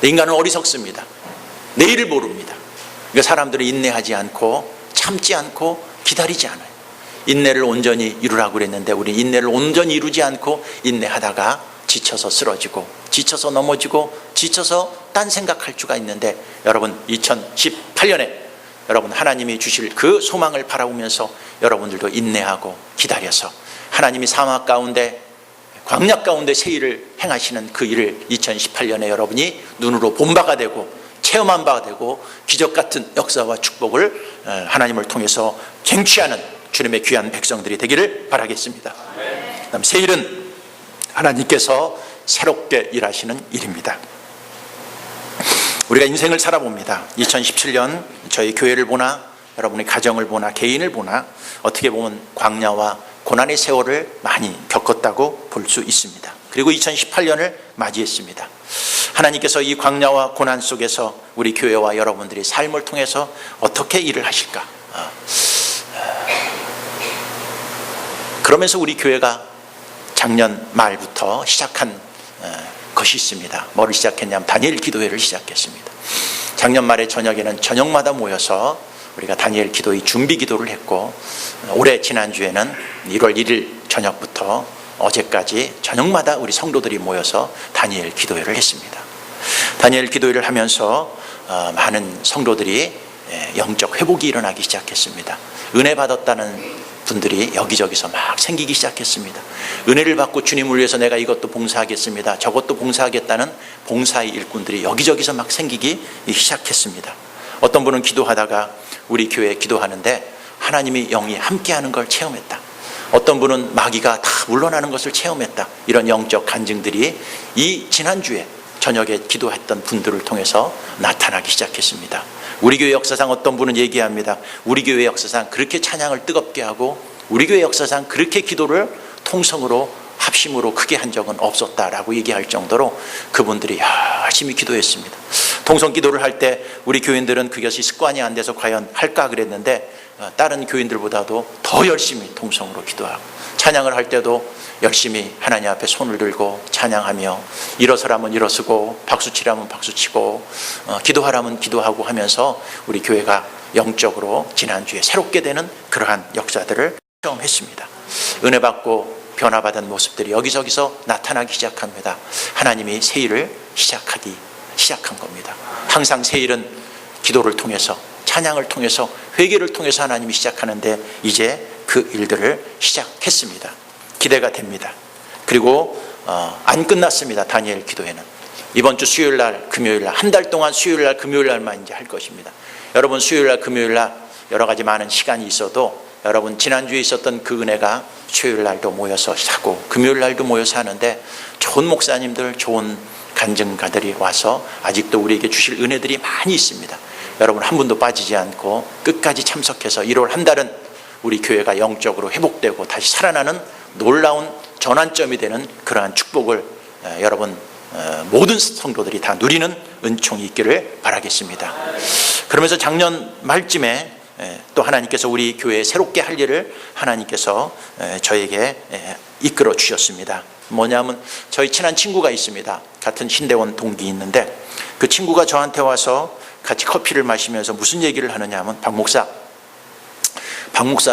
인간은 어리석습니다. 내일을 모릅니다. 그러니까 사람들은 인내하지 않고 참지 않고 기다리지 않아요. 인내를 온전히 이루라고 그랬는데 우리 인내를 온전히 이루지 않고 인내하다가 지쳐서 쓰러지고 지쳐서 넘어지고 지쳐서 딴 생각할 수가 있는데 여러분 2018년에 여러분 하나님이 주실 그 소망을 바라보면서 여러분들도 인내하고 기다려서 하나님이 사막 가운데 광야 가운데 새 일을 행하시는 그 일을 2018년에 여러분이 눈으로 본 바가 되고 체험한 바가 되고 기적 같은 역사와 축복을 하나님을 통해서 쟁취하는 주님의 귀한 백성들이 되기를 바라겠습니다. 그다음 새 일은 하나님께서 새롭게 일하시는 일입니다. 우리가 인생을 살아봅니다. 2017년 저희 교회를 보나 여러분의 가정을 보나 개인을 보나 어떻게 보면 광야와 고난의 세월을 많이 겪었다고 볼 수 있습니다. 그리고 2018년을 맞이했습니다. 하나님께서 이 광야와 고난 속에서 우리 교회와 여러분들이 삶을 통해서 어떻게 일을 하실까? 그러면서 우리 교회가 작년 말부터 시작한 것이 있습니다. 뭐를 시작했냐면 다니엘 기도회를 시작했습니다. 작년 말에 저녁에는 저녁마다 모여서 우리가 다니엘 기도의 준비 기도를 했고 올해 지난주에는 1월 1일 저녁부터 어제까지 저녁마다 우리 성도들이 모여서 다니엘 기도회를 했습니다. 다니엘 기도회를 하면서 많은 성도들이 영적 회복이 일어나기 시작했습니다. 은혜 받았다는 분들이 여기저기서 막 생기기 시작했습니다. 은혜를 받고 주님을 위해서 내가 이것도 봉사하겠습니다. 저것도 봉사하겠다는 봉사의 일꾼들이 여기저기서 막 생기기 시작했습니다. 어떤 분은 기도하다가 우리 교회에 기도하는데 하나님이 영이 함께하는 걸 체험했다. 어떤 분은 마귀가 다 물러나는 것을 체험했다. 이런 영적 간증들이 이 지난주에 저녁에 기도했던 분들을 통해서 나타나기 시작했습니다. 우리 교회 역사상 어떤 분은 얘기합니다. 우리 교회 역사상 그렇게 찬양을 뜨겁게 하고 우리 교회 역사상 그렇게 기도를 통성으로 합심으로 크게 한 적은 없었다라고 얘기할 정도로 그분들이 열심히 기도했습니다. 통성 기도를 할 때 우리 교인들은 그것이 습관이 안 돼서 과연 할까 그랬는데 다른 교인들보다도 더 열심히 통성으로 기도하고 찬양을 할 때도 열심히 하나님 앞에 손을 들고 찬양하며 일어서라면 일어서고 박수치라면 박수치고 기도하라면 기도하고 하면서 우리 교회가 영적으로 지난주에 새롭게 되는 그러한 역사들을 체험했습니다. 은혜 받고 변화받은 모습들이 여기저기서 나타나기 시작합니다. 하나님이 새 일을 시작한 겁니다. 항상 새 일은 기도를 통해서 찬양을 통해서 회개를 통해서 하나님이 시작하는데 이제 그 일들을 시작했습니다. 기대가 됩니다. 그리고 안 끝났습니다. 다니엘 기도회는 이번 주 수요일 날, 금요일 날, 한 달 동안 수요일 날, 금요일 날만 이제 할 것입니다. 여러분 수요일 날, 금요일 날 여러 가지 많은 시간이 있어도 여러분 지난주에 있었던 그 은혜가 수요일 날도 모여서 하고 금요일 날도 모여서 하는데 좋은 목사님들, 좋은 간증가들이 와서 아직도 우리에게 주실 은혜들이 많이 있습니다. 여러분 한 분도 빠지지 않고 끝까지 참석해서 1월 한 달은 우리 교회가 영적으로 회복되고 다시 살아나는 놀라운 전환점이 되는 그러한 축복을 여러분 모든 성도들이 다 누리는 은총이 있기를 바라겠습니다. 그러면서 작년 말쯤에 또 하나님께서 우리 교회에 새롭게 할 일을 하나님께서 저에게 이끌어 주셨습니다. 뭐냐면 저희 친한 친구가 있습니다. 같은 신대원 동기 있는데 그 친구가 저한테 와서 같이 커피를 마시면서 무슨 얘기를 하느냐 하면 박 목사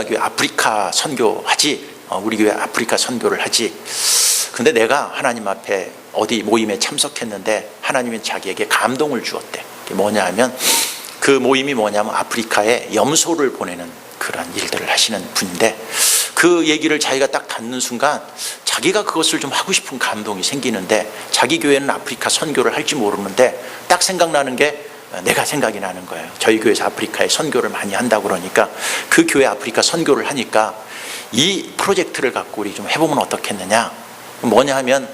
교회 아프리카 선교하지? 우리 교회 아프리카 선교를 하지? 근데 내가 하나님 앞에 어디 모임에 참석했는데 하나님이 자기에게 감동을 주었대. 그게 뭐냐 하면 그 모임이 뭐냐면 아프리카에 염소를 보내는 그런 일들을 하시는 분인데 그 얘기를 자기가 딱 듣는 순간 자기가 그것을 좀 하고 싶은 감동이 생기는데 자기 교회는 아프리카 선교를 할지 모르는데 딱 생각나는 게 내가 생각이 나는 거예요. 저희 교회에서 아프리카에 선교를 많이 한다고 그러니까 그 교회 아프리카 선교를 하니까 이 프로젝트를 갖고 우리 좀 해보면 어떻겠느냐. 뭐냐 하면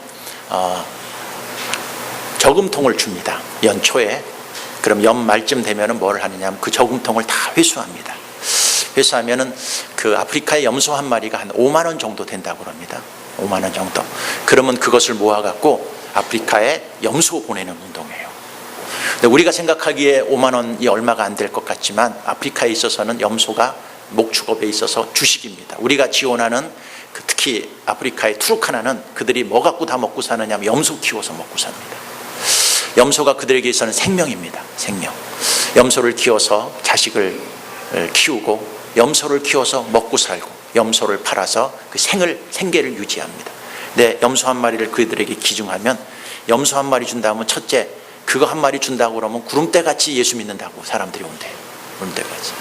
저금통을 줍니다. 연초에. 그럼 연말쯤 되면은 뭘 하느냐 하면 그 저금통을 다 회수합니다. 회수하면은 그 아프리카의 염소 한 마리가 한 5만 원 정도 된다고 합니다. 5만 원 정도. 그러면 그것을 모아갖고 아프리카에 염소 보내는 운동이에요. 근데 우리가 생각하기에 5만 원이 얼마가 안 될 것 같지만 아프리카에 있어서는 염소가 목축업에 있어서 주식입니다. 우리가 지원하는 특히 아프리카의 투르카나는 그들이 뭐 갖고 다 먹고 사느냐 하면 염소 키워서 먹고 삽니다. 염소가 그들에게 있어서는 생명입니다. 생명. 염소를 키워서 자식을 키우고 염소를 키워서 먹고 살고 염소를 팔아서 그 생계를 유지합니다. 근데 염소 한 마리를 그들에게 기증하면 염소 한 마리 준다면 첫째 그거 한 마리 준다고 그러면 구름대같이 예수 믿는다고 사람들이 온대요. 구름대같이.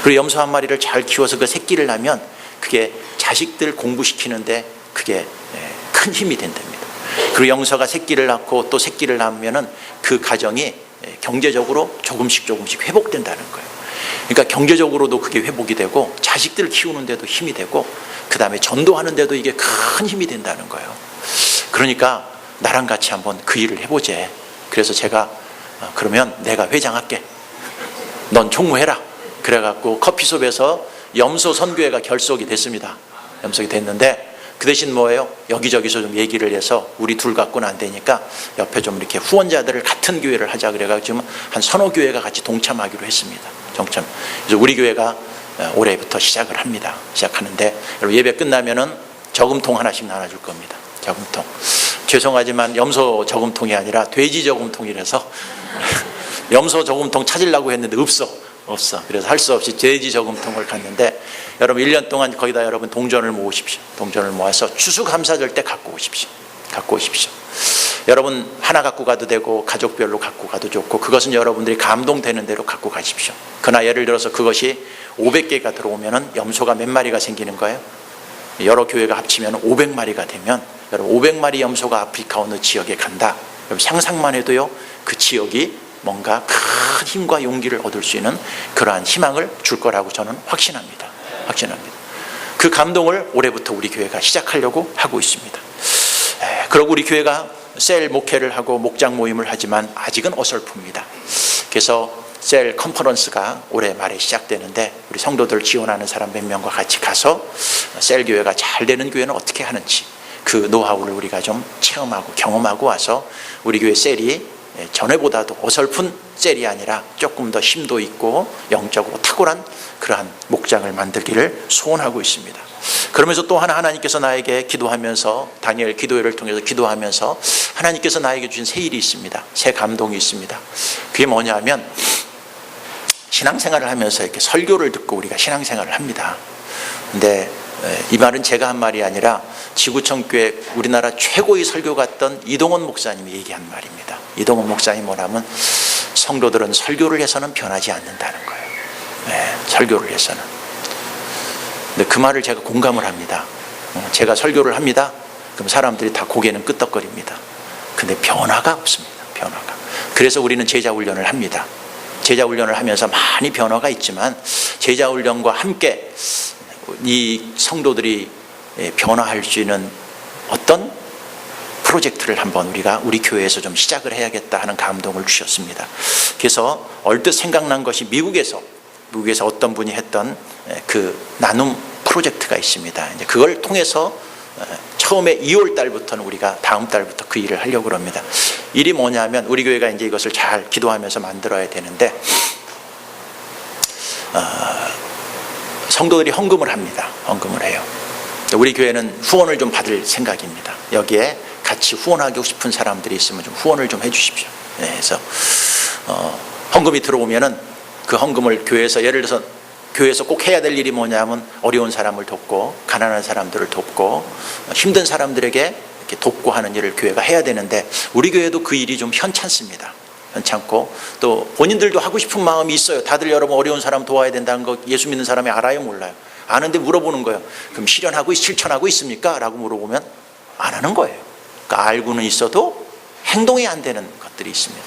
그리고 염소 한 마리를 잘 키워서 그 새끼를 낳으면 그게 자식들 공부시키는데 그게 큰 힘이 된답니다. 그리고 염소가 새끼를 낳고 또 새끼를 낳으면은 그 가정이 경제적으로 조금씩 회복된다는 거예요. 그러니까 경제적으로도 그게 회복이 되고 자식들 키우는데도 힘이 되고 그 다음에 전도하는데도 이게 큰 힘이 된다는 거예요. 그러니까 나랑 같이 한번 그 일을 해보재. 그래서 제가 그러면 내가 회장할게. 넌 총무해라. 그래갖고 커피숍에서 염소 선교회가 결속이 됐습니다. 염속이 됐는데 그 대신 뭐예요? 여기저기서 좀 얘기를 해서 우리 둘 갖고는 안 되니까 옆에 좀 이렇게 후원자들을 같은 교회를 하자 그래가지고 지금 한 서너 교회가 같이 동참하기로 했습니다. 그래서 우리 교회가 올해부터 시작을 합니다. 시작하는데 여러분 예배 끝나면은 저금통 하나씩 나눠줄 겁니다. 저금통. 죄송하지만 염소 저금통이 아니라 돼지 저금통이라서 염소 저금통 찾으려고 했는데 없어. 그래서 할 수 없이 돼지 저금통을 갔는데 여러분 1년 동안 거기다 여러분 동전을 모으십시오. 동전을 모아서 추수감사절 때 갖고 오십시오. 여러분 하나 갖고 가도 되고 가족별로 갖고 가도 좋고 그것은 여러분들이 감동되는 대로 갖고 가십시오. 그러나 예를 들어서 그것이 500개가 들어오면은 염소가 몇 마리가 생기는 거예요? 여러 교회가 합치면 500마리가 되면 여러분 500마리 염소가 아프리카 어느 지역에 간다. 여러분 상상만 해도요 그 지역이 뭔가 큰 힘과 용기를 얻을 수 있는 그러한 희망을 줄 거라고 저는 확신합니다. 그 감동을 올해부터 우리 교회가 시작하려고 하고 있습니다. 그리고 우리 교회가 셀 목회를 하고 목장 모임을 하지만 아직은 어설픕니다. 그래서 셀 컨퍼런스가 올해 말에 시작되는데 우리 성도들 지원하는 사람 몇 명과 같이 가서 셀 교회가 잘 되는 교회는 어떻게 하는지 그 노하우를 우리가 좀 체험하고 경험하고 와서 우리 교회 셀이 전에보다도 어설픈 셀이 아니라 조금 더 심도 있고 영적으로 탁월한 그러한 목장을 만들기를 소원하고 있습니다. 그러면서 또 하나님께서 나에게 기도하면서 다니엘 기도회를 통해서 기도하면서 하나님께서 나에게 주신 새 일이 있습니다. 새 감동이 있습니다. 그게 뭐냐 하면 신앙생활을 하면서 이렇게 설교를 듣고 우리가 신앙생활을 합니다. 근데 이 말은 제가 한 말이 아니라 지구촌교회 우리나라 최고의 설교갔던 이동원 목사님이 얘기한 말입니다. 이동원 목사님이 뭐냐면 성도들은 설교를 해서는 변하지 않는다는 거예요. 설교를 해서는. 근데 그 말을 제가 공감을 합니다. 제가 설교를 합니다. 그럼 사람들이 다 고개는 끄덕거립니다. 근데 변화가 없습니다. 변화가. 그래서 우리는 제자 훈련을 합니다. 제자 훈련을 하면서 많이 변화가 있지만 제자 훈련과 함께 이 성도들이 변화할 수 있는 어떤 프로젝트를 한번 우리가 우리 교회에서 좀 시작을 해야겠다 하는 감동을 주셨습니다. 그래서 얼뜻 생각난 것이 미국에서 어떤 분이 했던 그 나눔 프로젝트가 있습니다. 이제 그걸 통해서 처음에 2월 달부터는 우리가 다음 달부터 그 일을 하려고 합니다. 일이 뭐냐면 우리 교회가 이제 이것을 잘 기도하면서 만들어야 되는데 성도들이 헌금을 합니다. 헌금을 해요. 우리 교회는 후원을 좀 받을 생각입니다. 여기에 같이 후원하고 싶은 사람들이 있으면 좀 후원을 좀 해주십시오. 네, 그래서 헌금이 들어오면은 그 헌금을 교회에서 예를 들어서 교회에서 꼭 해야 될 일이 뭐냐면 어려운 사람을 돕고 가난한 사람들을 돕고 힘든 사람들에게 이렇게 돕고 하는 일을 교회가 해야 되는데 우리 교회도 그 일이 좀 현찮습니다. 현찮고 또 본인들도 하고 싶은 마음이 있어요. 다들 여러분 어려운 사람 도와야 된다는 거 예수 믿는 사람이 알아요, 몰라요? 아는데 물어보는 거예요. 그럼 실천하고 있습니까? 라고 물어보면 안 하는 거예요. 그러니까 알고는 있어도 행동이 안 되는 것들이 있습니다.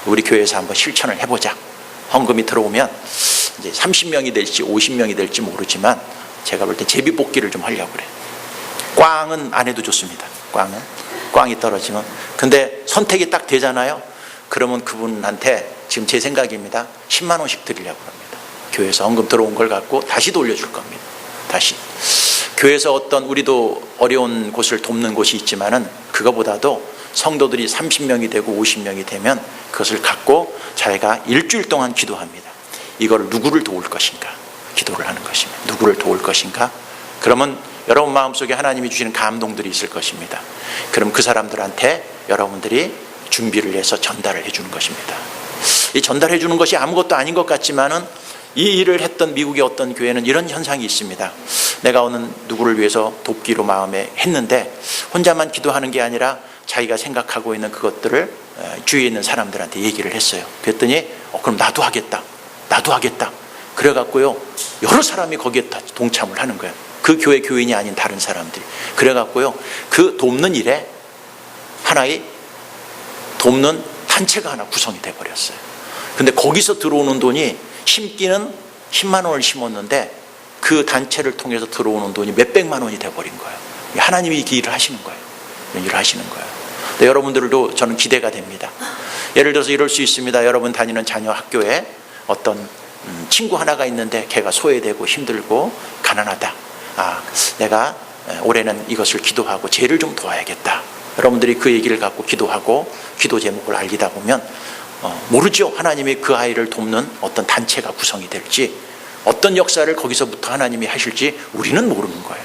우리 교회에서 한번 실천을 해보자. 헌금이 들어오면 이제 30명이 될지 50명이 될지 모르지만 제가 볼 때 제비뽑기를 좀 하려고 그래요. 꽝은 안 해도 좋습니다. 꽝이 떨어지면. 근데 선택이 딱 되잖아요. 그러면 그분한테 지금 제 생각입니다. 10만 원씩 드리려고 합니다. 교회에서 헌금 들어온 걸 갖고 다시 돌려줄 겁니다. 다시. 교회에서 어떤 우리도 어려운 곳을 돕는 곳이 있지만은 그거보다도 성도들이 30명이 되고 50명이 되면 그것을 갖고 자기가 일주일 동안 기도합니다. 이걸 누구를 도울 것인가? 기도를 하는 것입니다. 누구를 도울 것인가? 그러면 여러분 마음속에 하나님이 주시는 감동들이 있을 것입니다. 그럼 그 사람들한테 여러분들이 준비를 해서 전달을 해주는 것입니다. 이 전달해 주는 것이 아무것도 아닌 것 같지만은 이 일을 했던 미국의 어떤 교회는 이런 현상이 있습니다. 내가 어느 누구를 위해서 돕기로 마음에 했는데 혼자만 기도하는 게 아니라 자기가 생각하고 있는 그것들을 주위에 있는 사람들한테 얘기를 했어요. 그랬더니 그럼 나도 하겠다. 그래갖고요 여러 사람이 거기에 다 동참을 하는 거예요. 그 교회 교인이 아닌 다른 사람들이. 그래갖고요 그 돕는 일에 하나의 돕는 단체가 하나 구성이 돼버렸어요. 근데 거기서 들어오는 돈이 심기는 10만 원을 심었는데 그 단체를 통해서 들어오는 돈이 몇백만 원이 돼버린 거예요. 하나님이 이 일을 하시는 거예요. 일을 하시는 거예요. 근데 여러분들도 저는 기대가 됩니다. 예를 들어서 이럴 수 있습니다. 여러분 다니는 자녀 학교에 어떤 친구 하나가 있는데 걔가 소외되고 힘들고 가난하다. 내가 올해는 이것을 기도하고 쟤를 좀 도와야겠다. 여러분들이 그 얘기를 갖고 기도하고 기도 제목을 알리다 보면 모르죠. 하나님이 그 아이를 돕는 어떤 단체가 구성이 될지 어떤 역사를 거기서부터 하나님이 하실지 우리는 모르는 거예요.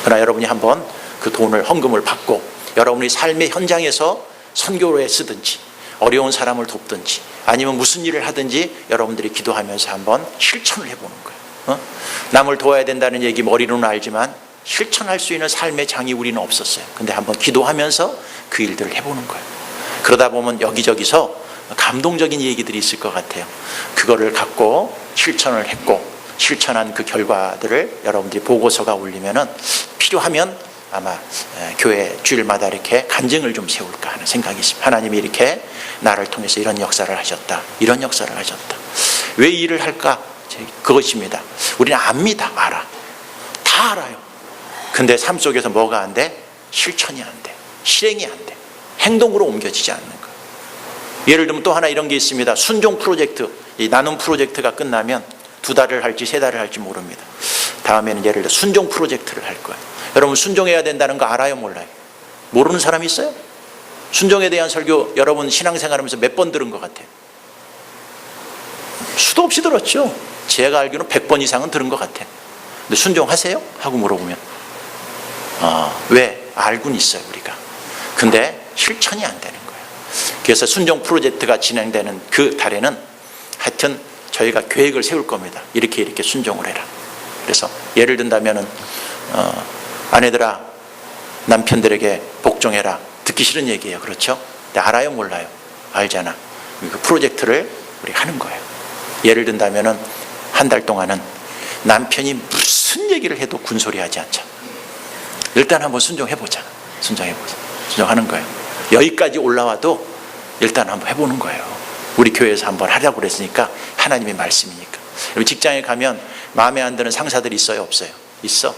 그러나 여러분이 한번 그 돈을 헌금을 받고 여러분이 삶의 현장에서 선교로에 쓰든지 어려운 사람을 돕든지 아니면 무슨 일을 하든지 여러분들이 기도하면서 한번 실천을 해보는 거예요. 남을 도와야 된다는 얘기 머리로는 알지만 실천할 수 있는 삶의 장이 우리는 없었어요. 근데 한번 기도하면서 그 일들을 해보는 거예요. 그러다 보면 여기저기서 감동적인 얘기들이 있을 것 같아요. 그거를 갖고 실천을 했고 실천한 그 결과들을 여러분들이 보고서가 올리면은 필요하면 아마 교회 주일마다 이렇게 간증을 좀 세울까 하는 생각이 있습니다. 하나님이 이렇게 나를 통해서 이런 역사를 하셨다. 왜 이 일을 할까? 그것입니다. 우리는 압니다. 다 알아요. 근데 삶 속에서 뭐가 안 돼? 실천이 안 돼. 실행이 안 돼. 행동으로 옮겨지지 않는 거예요. 예를 들면 또 하나 이런 게 있습니다. 순종 프로젝트, 이 나눔 프로젝트가 끝나면 2달을 할지 3달을 할지 모릅니다. 다음에는 예를 들어 순종 프로젝트를 할 거예요. 여러분 순종해야 된다는 거 알아요, 몰라요? 모르는 사람이 있어요? 순종에 대한 설교 여러분 신앙생활하면서 몇 번 들은 것 같아요? 수도 없이 들었죠. 제가 알기로는 100번 이상은 들은 것 같아요. 근데 순종하세요? 하고 물어보면 왜? 알고는 있어요, 우리가. 근데 실천이 안 되는 거예요. 그래서 순종 프로젝트가 진행되는 그 달에는 하여튼 저희가 계획을 세울 겁니다. 이렇게 순종을 해라. 그래서 예를 든다면은 아내들아 남편들에게 복종해라. 듣기 싫은 얘기예요. 그렇죠? 근데 알아요, 몰라요? 알잖아. 그 프로젝트를 우리 하는 거예요. 예를 든다면은 한 달 동안은 남편이 무슨 얘기를 해도 군소리하지 않자. 일단 한번 순종해보자. 순종하는 거예요. 여기까지 올라와도 일단 한번 해보는 거예요. 우리 교회에서 한번 하자고 그랬으니까 하나님의 말씀이니까. 여러분 직장에 가면 마음에 안 드는 상사들이 있어요, 없어요? 있어.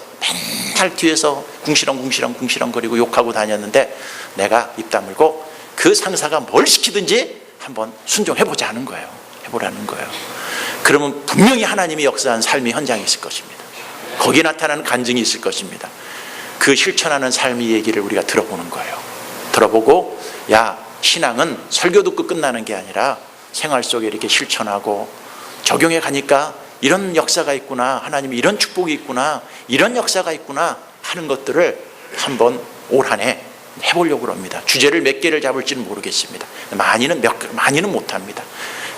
맨날 뒤에서 궁시렁거리고 욕하고 다녔는데 내가 입 다물고 그 상사가 뭘 시키든지 한번 순종해보자 하는 거예요. 해보라는 거예요. 그러면 분명히 하나님이 역사한 삶의 현장이 있을 것입니다. 거기에 나타나는 간증이 있을 것입니다. 그 실천하는 삶의 얘기를 우리가 들어보는 거예요. 들어보고 야, 신앙은 설교 듣고 끝나는 게 아니라 생활 속에 이렇게 실천하고 적용해 가니까 이런 역사가 있구나, 하나님이 이런 축복이 있구나, 이런 역사가 있구나 하는 것들을 한번 올 한 해 해보려고 합니다. 주제를 몇 개를 잡을지는 모르겠습니다. 많이는 못합니다.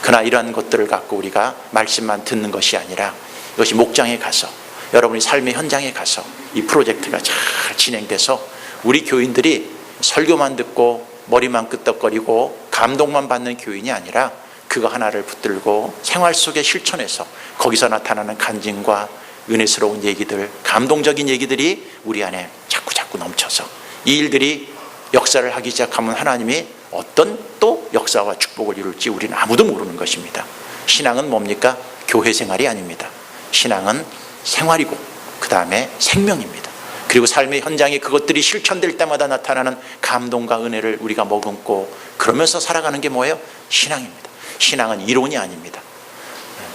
그러나 이러한 것들을 갖고 우리가 말씀만 듣는 것이 아니라 이것이 목장에 가서 여러분이 삶의 현장에 가서 이 프로젝트가 잘 진행돼서 우리 교인들이 설교만 듣고 머리만 끄덕거리고 감동만 받는 교인이 아니라 그거 하나를 붙들고 생활 속에 실천해서 거기서 나타나는 간증과 은혜스러운 얘기들, 감동적인 얘기들이 우리 안에 자꾸 넘쳐서 이 일들이 역사를 하기 시작하면 하나님이 어떤 또 역사와 축복을 이룰지 우리는 아무도 모르는 것입니다. 신앙은 뭡니까? 교회 생활이 아닙니다. 신앙은 생활이고 그 다음에 생명입니다. 그리고 삶의 현장에 그것들이 실천될 때마다 나타나는 감동과 은혜를 우리가 머금고 그러면서 살아가는 게 뭐예요? 신앙입니다. 신앙은 이론이 아닙니다.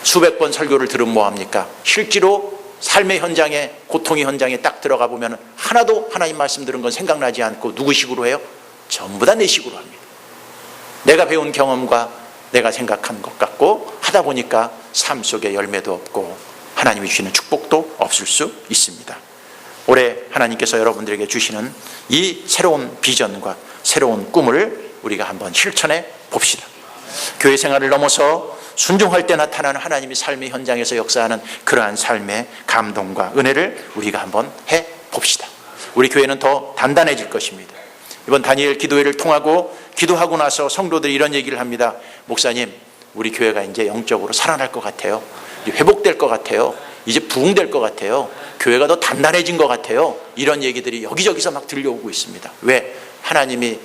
수백 번 설교를 들으면 뭐합니까? 실제로 삶의 현장에, 고통의 현장에 딱 들어가 보면 하나도 하나님 말씀 들은 건 생각나지 않고 누구 식으로 해요? 전부 다 내 식으로 합니다. 내가 배운 경험과 내가 생각한 것 같고 하다 보니까 삶 속에 열매도 없고 하나님이 주시는 축복도 없을 수 있습니다. 올해 하나님께서 여러분들에게 주시는 이 새로운 비전과 새로운 꿈을 우리가 한번 실천해 봅시다. 교회 생활을 넘어서 순종할 때 나타나는 하나님이 삶의 현장에서 역사하는 그러한 삶의 감동과 은혜를 우리가 한번 해 봅시다. 우리 교회는 더 단단해질 것입니다. 이번 다니엘 기도회를 통하고 기도하고 나서 성도들이 이런 얘기를 합니다. 목사님, 우리 교회가 이제 영적으로 살아날 것 같아요. 회복될 것 같아요. 이제 부흥될 것 같아요. 교회가 더 단단해진 것 같아요. 이런 얘기들이 여기저기서 막 들려오고 있습니다. 왜? 하나님이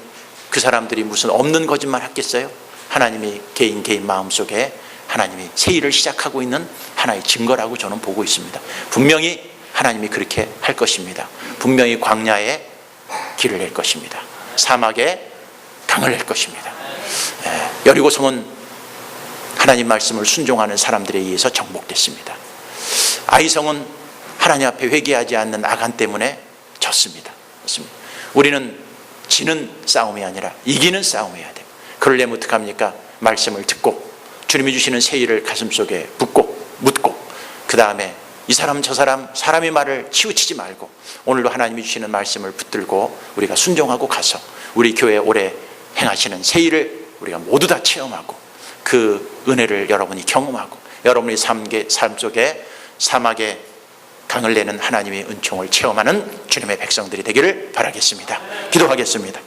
그 사람들이 무슨 없는 거짓말 했겠어요? 하나님이 개인 마음속에 하나님이 새 일을 시작하고 있는 하나의 증거라고 저는 보고 있습니다. 분명히 하나님이 그렇게 할 것입니다. 분명히 광야에 길을 낼 것입니다. 사막에 강을 낼 것입니다. 여리고성은 하나님 말씀을 순종하는 사람들에 의해서 정복됐습니다. 아이성은 하나님 앞에 회개하지 않는 아간 때문에 졌습니다. 우리는 지는 싸움이 아니라 이기는 싸움이어야 돼요. 그러려면 어떡합니까? 말씀을 듣고 주님이 주시는 새 일을 가슴속에 묻고 그 다음에 이 사람 저 사람 사람의 말을 치우치지 말고 오늘도 하나님이 주시는 말씀을 붙들고 우리가 순종하고 가서 우리 교회 올해 행하시는 새 일을 우리가 모두 다 체험하고 그 은혜를 여러분이 경험하고 여러분의 삶 속에 사막에 강을 내는 하나님의 은총을 체험하는 주님의 백성들이 되기를 바라겠습니다. 기도하겠습니다.